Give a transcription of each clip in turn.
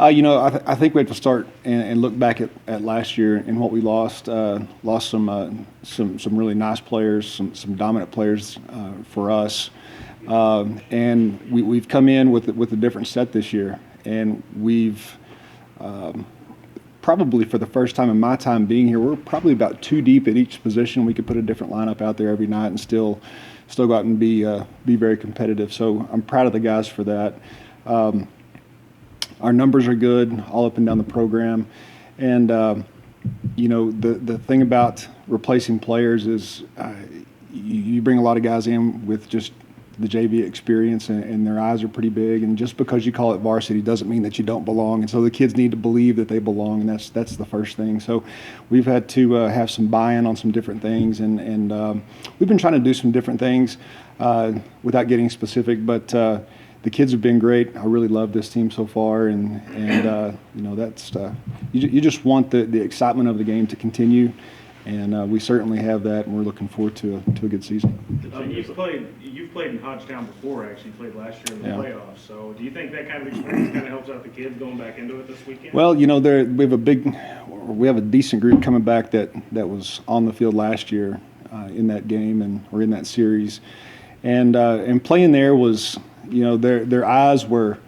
I think we have to start and look back at last year and what we lost. Lost some really nice players, some dominant players for us, and we've come in with a different set this year, and we've probably for the first time in my time being here, we're probably about 2 deep at each position. We could put a different lineup out there every night and still go out and be very competitive. So I'm proud of the guys for that. Our numbers are good all up and down the program, and the thing about replacing players is you bring a lot of guys in with just the JV experience, and their eyes are pretty big. And just because you call it varsity doesn't mean that you don't belong. And so the kids need to believe that they belong, and that's the first thing. So we've had to have some buy-in on some different things, and we've been trying to do some different things without getting specific, but. The kids have been great. I really love this team so far, and that's you just want the excitement of the game to continue, and we certainly have that, and we're looking forward to a good season. You've played in Hodgetown before, actually. You played last year in the playoffs. So do you think that kind of experience kind of helps out the kids going back into it this weekend? Well, we have a decent group coming back that was on the field last year in that game or in that series, and playing there was. Their eyes were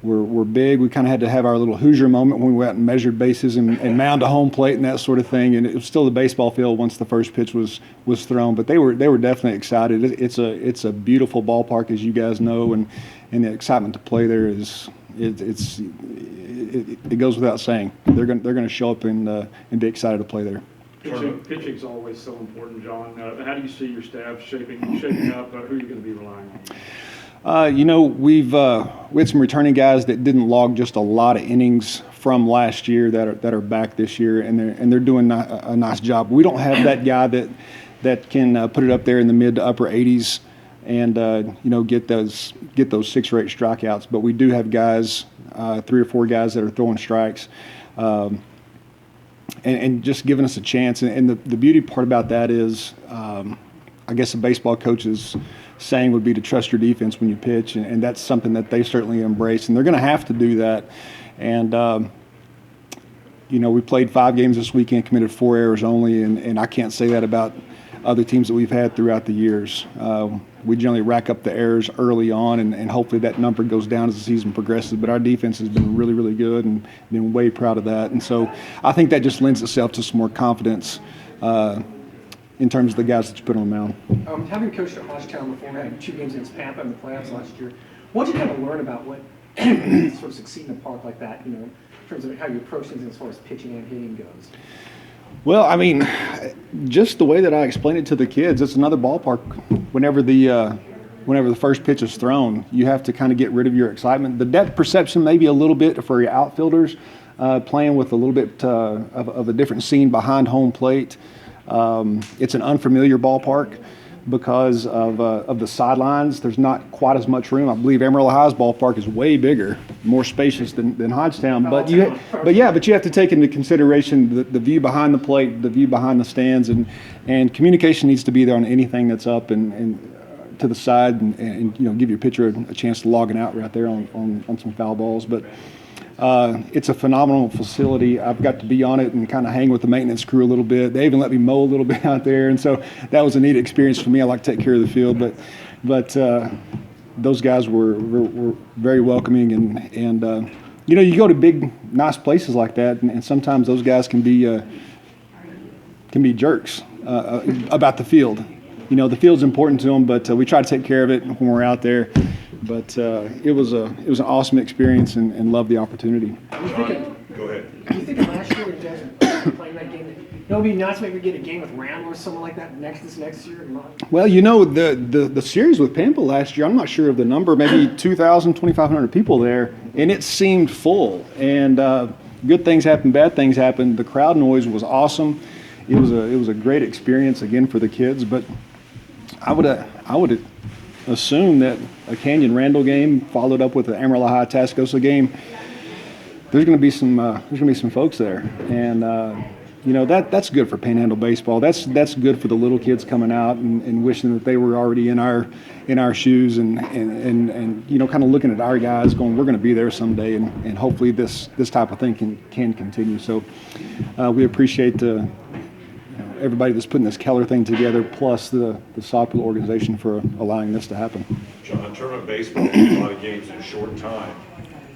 big. We kind of had to have our little Hoosier moment when we went out and measured bases and mound a home plate and that sort of thing. And it was still the baseball field once the first pitch was thrown. But they were definitely excited. It's a beautiful ballpark, as you guys know, and the excitement to play there it goes without saying. They're going to show up and be excited to play there. Pitching's always so important, John. How do you see your staff shaping up? Who are you going to be relying on? We had some returning guys that didn't log just a lot of innings from last year that are back this year, and they're doing a nice job. We don't have that guy that can put it up there in the mid to upper 80s and get those 6 or 8 strikeouts. But we do have guys, 3 or 4 guys that are throwing strikes, and just giving us a chance. And the beauty part about that is, I guess a baseball coach's saying would be to trust your defense when you pitch, and that's something that they certainly embrace, and they're going to have to do that. And we played 5 games this weekend, committed 4 errors only, and I can't say that about other teams that we've had throughout the years. We generally rack up the errors early on, and hopefully that number goes down as the season progresses. But our defense has been really, really good, and been way proud of that. And so I think that just lends itself to some more confidence in terms of the guys that you put on the mound. Having coached at Hodgetown before, had 2 games against Pampa in the playoffs last year, what did you kind of learn about what sort of succeed in a park like that, in terms of how you approach things as far as pitching and hitting goes? Well, I mean, just the way that I explained it to the kids, it's another ballpark. Whenever the first pitch is thrown, you have to kind of get rid of your excitement. The depth perception maybe a little bit for your outfielders, playing with a little bit of a different scene behind home plate. It's an unfamiliar ballpark because of the sidelines. There's not quite as much room. I believe Amarillo High's ballpark is way bigger, more spacious than Hodgetown. But you have to take into consideration the view behind the plate, the view behind the stands, and communication needs to be there on anything that's up and to the side, and give your pitcher a chance to log it out right there on some foul balls. But it's a phenomenal facility. I've got to be on it and kind of hang with the maintenance crew a little bit. They even let me mow a little bit out there, and so that was a neat experience for me. I like to take care of the field, but those guys were very welcoming, and you go to big, nice places like that, and sometimes those guys can be jerks about the field. The field's important to them, but we try to take care of it when we're out there. But it was an awesome experience, and loved the opportunity. Go ahead. Do you think last year when you guys were playing that game, it would be nuts maybe get a game with Randall or someone like that this next year? Well, the series with Pampa last year, I'm not sure of the number, maybe 2,000, 2,500 people there, and it seemed full. And good things happened, bad things happened. The crowd noise was awesome. It was a great experience again for the kids. But I would assume that a Canyon Randall game followed up with the Amarillo High Tascosa game, there's going to be some folks there, and that's good for Panhandle baseball. That's good for the little kids coming out and wishing that they were already in our shoes and kind of looking at our guys going, we're going to be there someday, and hopefully this type of thing can continue. So we appreciate everybody that's putting this Keller thing together, plus the Saukville organization for allowing this to happen. John, tournament baseball, a lot of games in a short time.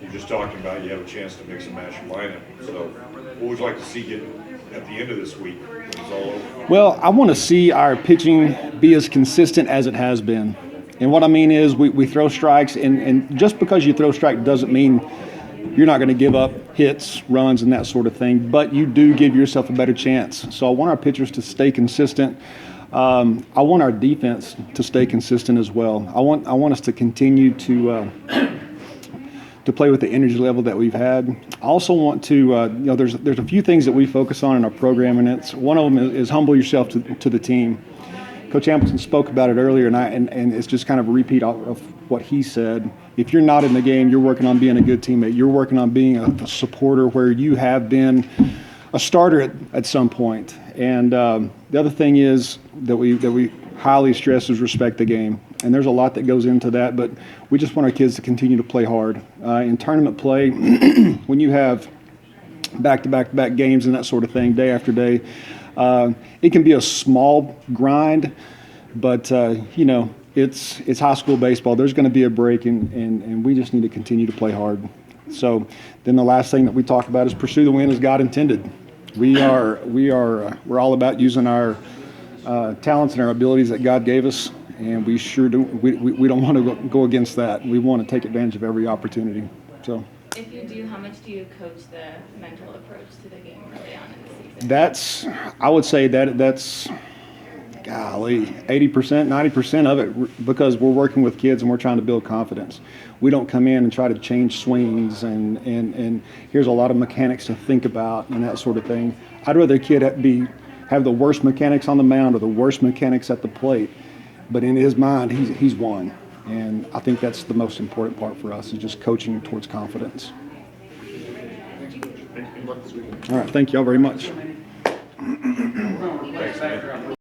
You're just talking about you have a chance to mix and match your lineup. So what would you like to see get at the end of this week when it's all over? Well, I want to see our pitching be as consistent as it has been. And what I mean is we throw strikes, and just because you throw strike doesn't mean you're not going to give up hits, runs, and that sort of thing, but you do give yourself a better chance. So I want our pitchers to stay consistent. I want our defense to stay consistent as well. I want us to continue to play with the energy level that we've had. I also want to, there's a few things that we focus on in our program, and one of them is humble yourself to the team. Coach Hamilton spoke about it earlier, and it's just kind of a repeat of what he said. If you're not in the game, you're working on being a good teammate. You're working on being a supporter where you have been a starter at some point. And the other thing is that we highly stress is respect the game. And there's a lot that goes into that, but we just want our kids to continue to play hard. In tournament play, when you have back-to-back games and that sort of thing, day after day, it can be a small grind, but it's high school baseball. There's going to be a break, and we just need to continue to play hard. So then the last thing that we talk about is pursue the win as God intended. We're all about using our talents and our abilities that God gave us, and we sure do. We don't want to go against that. We want to take advantage of every opportunity. So. If you do, how much do you coach the mental approach to the game early on in the season? I would say that's, golly, 80%, 90% of it, because we're working with kids and we're trying to build confidence. We don't come in and try to change swings and here's a lot of mechanics to think about and that sort of thing. I'd rather a kid have the worst mechanics on the mound or the worst mechanics at the plate, but in his mind, he's won. And I think that's the most important part for us, is just coaching towards confidence. All right, thank you all very much.